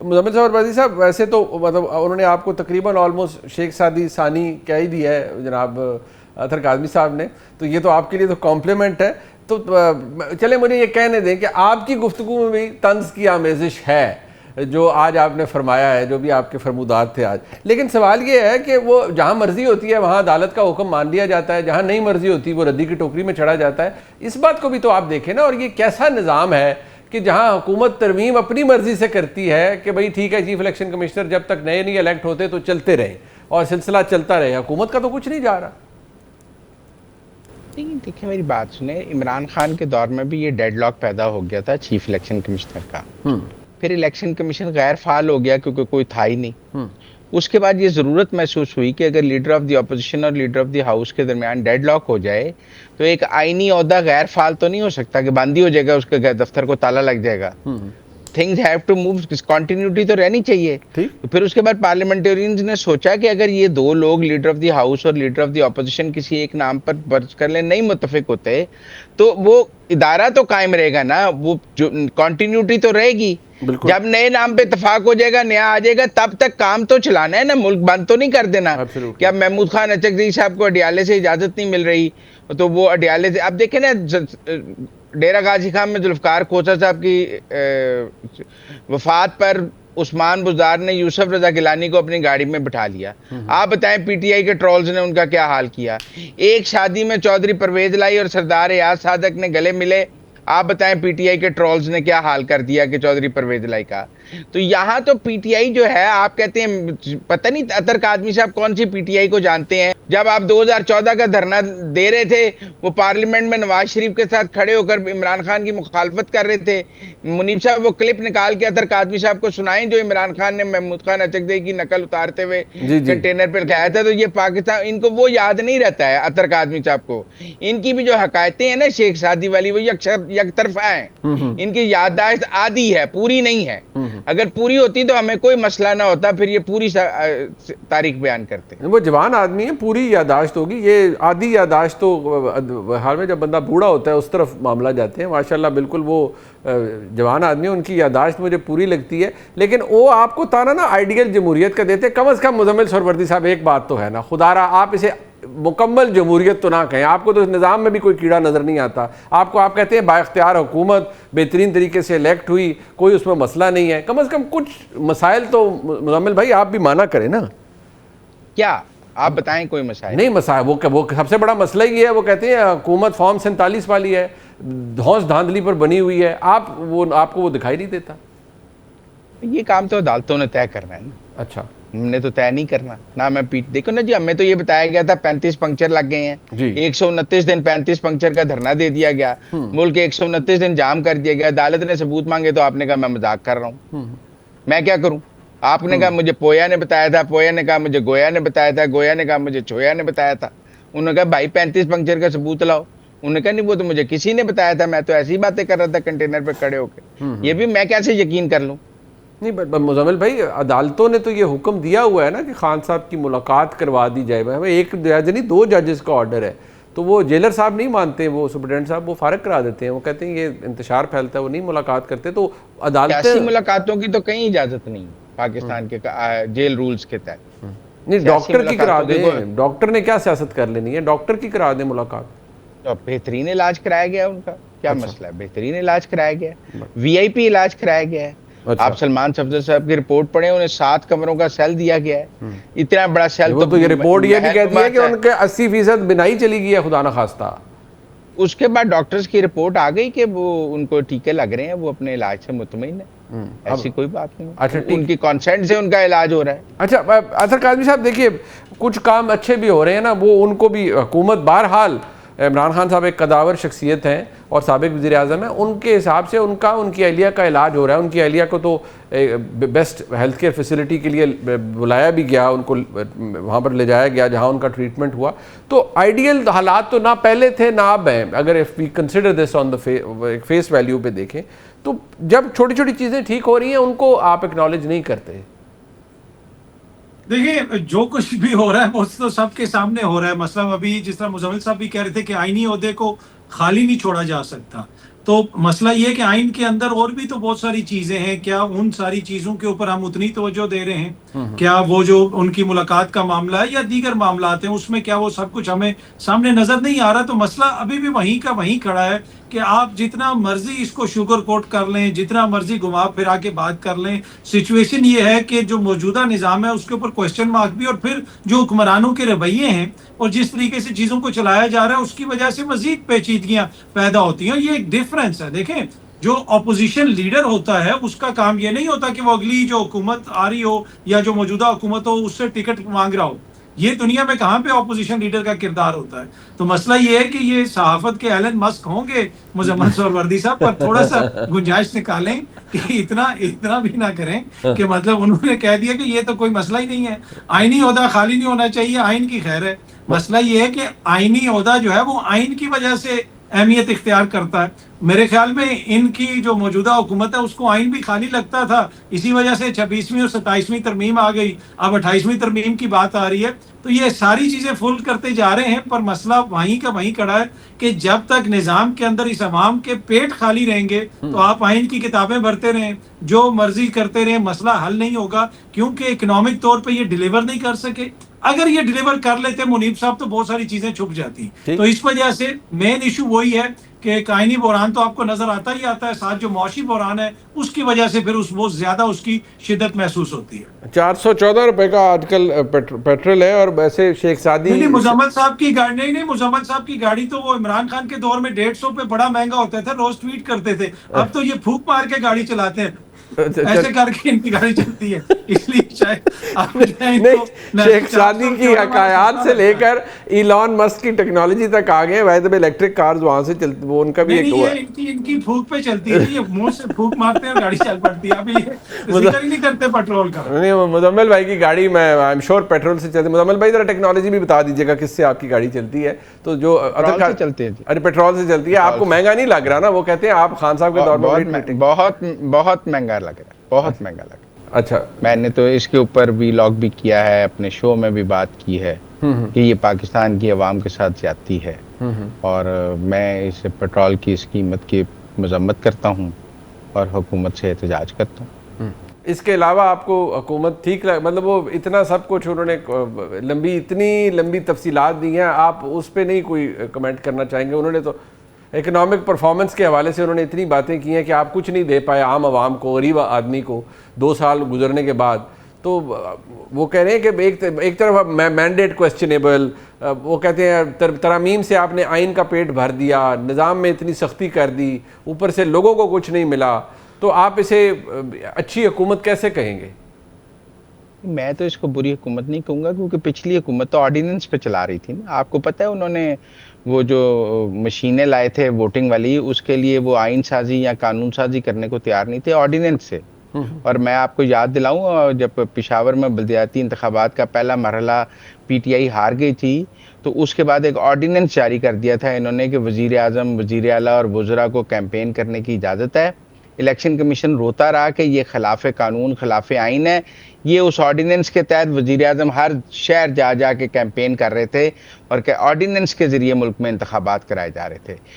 مزمل صاحب اور صاحب ویسے تو مطلب انہوں نے آپ کو تقریباً آلموسٹ شیخ سعدی ثانی کہہ ہی دیا ہے جناب اطہر کاظمی صاحب نے, تو یہ تو آپ کے لیے تو کمپلیمنٹ ہے. تو چلے مجھے یہ کہنے دیں کہ آپ کی گفتگو میں بھی طنز کی آمیزش ہے جو آج آپ نے فرمایا ہے, جو بھی آپ کے فرمودات تھے آج. لیکن سوال یہ ہے کہ وہ جہاں مرضی ہوتی ہے وہاں عدالت کا حکم مان لیا جاتا ہے, جہاں نہیں مرضی ہوتی وہ ردی کی ٹوکری میں چڑھا جاتا ہے. اس بات کو بھی تو آپ دیکھیں نا. اور یہ کیسا نظام ہے کہ جہاں حکومت ترمیم اپنی مرضی سے کرتی ہے کہ بھئی ٹھیک ہے چیف الیکشن کمشنر جب تک نئے نہیں الیکٹ ہوتے تو چلتے رہیں اور سلسلہ چلتا رہے, حکومت کا تو کچھ نہیں جا رہا. دیکھیں میری بات سنیں, عمران خان کے دور میں بھی یہ ڈیڈ لاک پیدا ہو گیا تھا چیف الیکشن کمشنر کا. پھر الیکشن کمیشن غیر فعال ہو گیا کیونکہ کوئی تھا ہی نہیں. اس کے بعد یہ ضرورت محسوس ہوئی کہ اگر لیڈر آف دی اپوزیشن اور لیڈر آف دی ہاؤس کے درمیان ڈیڈ لاک ہو جائے تو ایک آئینی عہدہ غیر فعال تو نہیں ہو سکتا کہ بندی ہو جائے گا, اس کے دفتر کو تالا لگ جائے گا. Things have to move, continuity تو رہنی چاہیے. پھر اس کے بعد پارلیمنٹرینز نے سوچا کہ اگر یہ دو لوگ لیڈر آف دی ہاؤس اور لیڈر آف دی اپوزیشن کسی ایک نام پر برج کر لیں, نہیں متفق ہوتے, تو وہ ادارہ تو قائم رہے گا نا, وہ کنٹینیوٹی تو رہے گی. جب نئے نام پہ اتفاق ہو جائے گا, نیا آ جائے گا, تب تک کام تو چلانا ہے نا, ملک بند تو نہیں کر دینا. کہ اب محمود خان اچکزئی صاحب کو اڈیالے سے اجازت نہیں مل رہی تو وہ اڈیالے سے, اب دیکھیں نا ڈیرہ غازی خان میں ذوالفقار کھوسہ صاحب کی وفات پر عثمان بزدار نے یوسف رضا گیلانی کو اپنی گاڑی میں بٹھا لیا. آپ بتائیں پی ٹی آئی کے ٹرولز نے ان کا کیا حال کیا. ایک شادی میں چودھری پرویز لائی اور سردار ایاز صادق نے گلے ملے, آپ بتائیں پی ٹی آئی کے ٹرولز نے کیا حال کر دیا کہ چودھری پرویز لائی کا. تو یہاں تو پی ٹی آئی جو ہے, آپ کہتے ہیں پتہ نہیں اطہر کاظمی صاحب کون سی پی ٹی آئی کو جانتے ہیں. جب آپ 2014 کا دھرنا دے رہے تھے, وہ پارلیمنٹ میں نواز شریف کے ساتھ کھڑے ہو کر عمران خان کی مخالفت کر رہے تھے. منیب صاحب وہ کلپ نکال کے اطہر کاظمی صاحب کو سنائیں جو عمران خان نے محمود خان اچکزئی کی نقل اتارتے ہوئے کنٹینر پہ لکھایا تھا. تو یہ پاکستان, ان کو وہ یاد نہیں رہتا ہے اطہر کاظمی صاحب کو. ان کی بھی جو حکایتیں ہیں نا شیخ سعدی والی, وہ یک طرفہ ہیں. ان کی یادداشت آدھی ہے, پوری نہیں ہے. اگر پوری ہوتی تو ہمیں کوئی مسئلہ نہ ہوتا, پھر یہ پوری تاریخ بیان کرتے. وہ جوان آدمی ہے, پوری یادداشت ہوگی, یہ آدھی یادداشت تو حال میں جب بندہ بوڑھا ہوتا ہے اس طرف معاملہ جاتے ہیں. ماشاءاللہ بالکل وہ جوان آدمی ہے, ان کی یادداشت مجھے پوری لگتی ہے. لیکن وہ آپ کو تانا نا آئیڈیل جمہوریت کا دیتے, کم از کم مزمل سہروردی صاحب ایک بات تو ہے نا, خدا را آپ اسے مکمل جمہوریت تو نہ کہیں, آپ کو تو اس نظام میں بھی کوئی کیڑا نظر نہیں آتا. آپ کہتے ہیں با اختیار حکومت بہترین طریقے سے الیکٹ ہوئی, کوئی اس میں مسئلہ نہیں ہے. کم از کم کچھ مسائل تو مزمل بھائی آپ بھی مانا کریں نا. کیا آپ بتائیں کوئی مسائل؟ نہیں مسائل, وہ سب سے بڑا مسئلہ یہ ہے, وہ کہتے ہیں حکومت فارم 47 والی ہے, دھونس دھاندلی پر بنی ہوئی ہے, آپ کو وہ دکھائی نہیں دیتا. یہ کام تو عدالتوں نے طے کرنا ہے نا. اچھا, ہم نے تو طے نہیں کرنا نا. میں دیکھو نا جی, ہمیں تو یہ بتایا گیا تھا 35 پنکچر لگ گئے ہیں, 129 دن 35 پنکچر کا دھرنا دے دیا گیا, ملک 129 دن جام کر دیا گیا. عدالت نے ثبوت مانگے تو آپ نے کہا میں مذاق کر رہا ہوں, میں کیا کروں. آپ نے کہا مجھے پویا نے بتایا تھا, پویا نے کہا مجھے گویا نے بتایا تھا, گویا نے کہا مجھے چویا نے بتایا تھا. انہوں نے کہا بھائی 35 پنکچر کا ثبوت لاؤ. انہوں نے کہا نہیں وہ تو مجھے کسی نے بتایا تھا, میں تو ایسی باتیں کر رہا تھا کنٹینر پہ کھڑے ہو کے. یہ بھی میں کیسے یقین کر لوں. نہیں مزمل بھائی, عدالتوں نے تو یہ حکم دیا ہوا ہے نا کہ خان صاحب کی ملاقات کروا دی جائے. بھائی ایک جج نہیں, 2 ججز کا آرڈر ہے, تو وہ جیلر صاحب نہیں مانتے, وہ سپرنٹینڈنٹ صاحب وہ فارغ کرا دیتے ہیں. وہ کہتے ہیں یہ انتشار پھیلتا ہے, وہ نہیں ملاقات کرتے. تو عدالتیں سیاسی ملاقاتوں کی تو کہیں اجازت نہیں پاکستان کے جیل رولز کے تحت. نہیں ڈاکٹر کی کرا دیں, ڈاکٹر نے کیا سیاست کر لینی ہے, ڈاکٹر کی کرا دیں ملاقات. بہترین علاج کرایا گیا ان کا, کیا مسئلہ ہے, بہترین علاج کرایا گیا, وی آئی پی علاج کرایا گیا ہے. آپ سلمان صفدر صاحب کی رپورٹ پڑھیں, انہیں 7 کمروں کا سیل دیا گیا ہے. اتنا بڑا سیل, تو یہ رپورٹ یہ بھی کہتی ہے کہ ان کے 80% بنائی چلی گئی ہے خدا نخواستہ. اس کے بعد ڈاکٹرز کی رپورٹ آ گئی کہ وہ ان کو ٹیکے لگ رہے ہیں, وہ اپنے علاج سے مطمئن ہے. ایسی کوئی بات نہیں. اچھا, ان کی کانسنٹ سے ان کا علاج ہو رہا ہے. اچھا اطہر کاظمی صاحب دیکھیے, کچھ کام اچھے بھی ہو رہے ہیں نا, وہ ان کو بھی حکومت بہرحال, عمران خان صاحب ایک قداور شخصیت ہیں اور سابق وزیر اعظم ہیں, ان کے حساب سے ان کی اہلیہ کا علاج ہو رہا ہے. ان کی اہلیہ کو تو بیسٹ ہیلتھ کیئر فیسلٹی کے لیے بلایا بھی گیا, ان کو وہاں پر لے جایا گیا جہاں ان کا ٹریٹمنٹ ہوا. تو آئیڈیل حالات تو نہ پہلے تھے نہ اب ہیں, اگر if we consider this on the face value پہ دیکھیں تو. جب چھوٹی چھوٹی چیزیں ٹھیک ہو رہی ہیں ان کو آپ اکنالج نہیں کرتے. دیکھیں جو کچھ بھی ہو رہا ہے وہ تو سب کے سامنے ہو رہا ہے. مثلا ابھی جس طرح مزمل صاحب بھی کہہ رہے تھے کہ آئینی عہدے کو خالی نہیں چھوڑا جا سکتا, تو مسئلہ یہ کہ آئین کے اندر اور بھی تو بہت ساری چیزیں ہیں، کیا ان ساری چیزوں کے اوپر ہم اتنی توجہ دے رہے ہیں؟ کیا وہ جو ان کی ملاقات کا معاملہ ہے یا دیگر معاملات ہیں، اس میں کیا وہ سب کچھ ہمیں سامنے نظر نہیں آ رہا؟ تو مسئلہ ابھی بھی وہیں کا وہیں کھڑا ہے کہ آپ جتنا مرضی اس کو شوگر کوٹ کر لیں، جتنا مرضی گھما پھرا کے بات کر لیں، سچویشن یہ ہے کہ جو موجودہ نظام ہے اس کے اوپر کوشچن مارک بھی، اور پھر جو حکمرانوں کے رویے ہیں اور جس طریقے سے چیزوں کو چلایا جا رہا ہے اس کی وجہ سے مزید پیچیدگیاں پیدا ہوتی ہیں. یہ ایک ڈفرنس ہے. دیکھیں، جو اپوزیشن لیڈر ہوتا ہے اس کا کام یہ نہیں ہوتا کہ وہ اگلی جو حکومت آ رہی ہو یا جو موجودہ حکومت ہو اس سے ٹکٹ مانگ رہا ہو. یہ دنیا میں کہاں پہ اپوزیشن لیڈر کا کردار ہوتا ہے؟ تو مسئلہ یہ ہے کہ یہ صحافت کے ایلن مسک ہوں گے مزمل سہروردی صاحب، پر تھوڑا سا گنجائش نکالیں کہ اتنا بھی نہ کریں کہ مطلب انہوں نے کہہ دیا کہ یہ تو کوئی مسئلہ ہی نہیں ہے، آئینی عہدہ خالی نہیں ہونا چاہیے، آئین کی خیر ہے. مسئلہ یہ ہے کہ آئینی عہدہ جو ہے وہ آئین کی وجہ سے اہمیت اختیار کرتا ہے. میرے خیال میں ان کی جو موجودہ حکومت ہے اس کو آئین بھی خالی لگتا تھا، اسی وجہ سے 26ویں اور 27ویں ترمیم آ گئی، اب 28ویں ترمیم کی بات آ رہی ہے. تو یہ ساری چیزیں فل کرتے جا رہے ہیں، پر مسئلہ وہیں کا وہیں کھڑا ہے کہ جب تک نظام کے اندر اس عوام کے پیٹ خالی رہیں گے تو آپ آئین کی کتابیں بھرتے رہیں، جو مرضی کرتے رہیں، مسئلہ حل نہیں ہوگا. کیونکہ اکنامک طور پہ یہ ڈیلیور نہیں کر سکے. اگر یہ ڈیلیور کر لیتے منیب صاحب تو بہت ساری چیزیں چھپ جاتی. تو اس وجہ سے مین ایشو وہی ہے کہ آئینی بحران تو آپ کو نظر آتا ہی آتا ہے، ساتھ جو معاشی بحران ہے اس کی وجہ سے پھر بہت زیادہ اس کی شدت محسوس ہوتی ہے. 414 روپے کا آج کل پیٹرول ہے، اور ویسے شیخ سعدی نہیں، مزمل صاحب کی گاڑی نہیں، مزمل صاحب کی گاڑی تو وہ عمران خان کے دور میں 150 پہ بڑا مہنگا ہوتا تھا، روز ٹویٹ کرتے تھے. اب تو یہ پھونک مار کے گاڑی چلاتے ہیں، ایسے کر کے ان کی گاڑی چلتی ہے. اس لیے شاید شیخ سعدی کی حکایات سے لے کر ایلان مسک کی ٹیکنالوجی تک آ گئے. ویسے بھی الیکٹرک کارز وہاں سے چلتی، وہ ان کا بھی ایک ہوا ہے. ان کی پھونک پہ چلتی ہے، یہ منہ سے پھونک مارتے ہیں گاڑی چل پڑتی ہے. ابھی یہ ذکر ہی نہیں کرتے پیٹرول کا. نہیں، مزمل بھائی کی گاڑی میں آئی ایم شیور پیٹرول سے چلتی. مزمل بھائی ذرا ٹیکنالوجی بھی بتا دیجیے گا کس سے آپ کی گاڑی چلتی ہے. تو جو چلتی ہے، ارے پیٹرول سے چلتی ہے. آپ کو مہنگا نہیں لگ رہا نا؟ وہ کہتے ہیں آپ خان صاحب کے دور میں بہت مہنگا لگ رہا ہے، بہت مہنگا لگ رہا ہے. اچھا، میں نے تو اس کے اوپر ویلاگ بھی کیا ہے، اپنے شو میں بھی بات کی ہے کہ یہ پاکستان کی عوام کے ساتھ زیادتی ہے، اور میں اس پیٹرول کی اس قیمت کی مذمت کرتا ہوں اور حکومت سے احتجاج کرتا ہوں. اس کے علاوہ آپ کو حکومت ٹھیک مطلب وہ اتنا سب کچھ انہوں نے اتنی لمبی تفصیلات دی ہیں، آپ اس پہ نہیں کوئی کمنٹ کرنا چاہیں گے؟ انہوں نے تو اکنامک پرفارمنس کے حوالے سے انہوں نے اتنی باتیں کی ہیں کہ آپ کچھ نہیں دے پائے عام عوام کو، غریب آدمی کو 2 سال گزرنے کے بعد. تو وہ کہہ رہے ہیں کہ ایک طرف مینڈیٹ کویسچنیبل، وہ کہتے ہیں ترامیم سے آپ نے آئین کا پیٹ بھر دیا، نظام میں اتنی سختی کر دی، اوپر سے لوگوں کو کچھ نہیں ملا. تو آپ اسے اچھی حکومت کیسے کہیں گے؟ میں تو اس کو بری حکومت نہیں کہوں گا، کیونکہ پچھلی حکومت تو آرڈیننس پہ چلا رہی تھی نا. آپ کو پتہ ہے انہوں نے وہ جو مشینیں لائے تھے ووٹنگ والی، اس کے لیے وہ آئین سازی یا قانون سازی کرنے کو تیار نہیں تھے، آرڈیننس سے. اور میں آپ کو یاد دلاؤں، جب پشاور میں بلدیاتی انتخابات کا پہلا مرحلہ پی ٹی آئی ہار گئی تھی، تو اس کے بعد ایک آرڈیننس جاری کر دیا تھا انہوں نے کہ وزیر اعظم، وزیر اعلیٰ اور وزراء کو کیمپین کرنے کی اجازت ہے. الیکشن کمیشن روتا رہا کہ یہ خلاف قانون، خلاف آئین ہے. یہ اس آرڈیننس کے تحت وزیر اعظم ہر شہر جا کے کیمپین کر رہے تھے، اور کہ آرڈیننس کے ذریعے ملک میں انتخابات کرائے جا رہے تھے.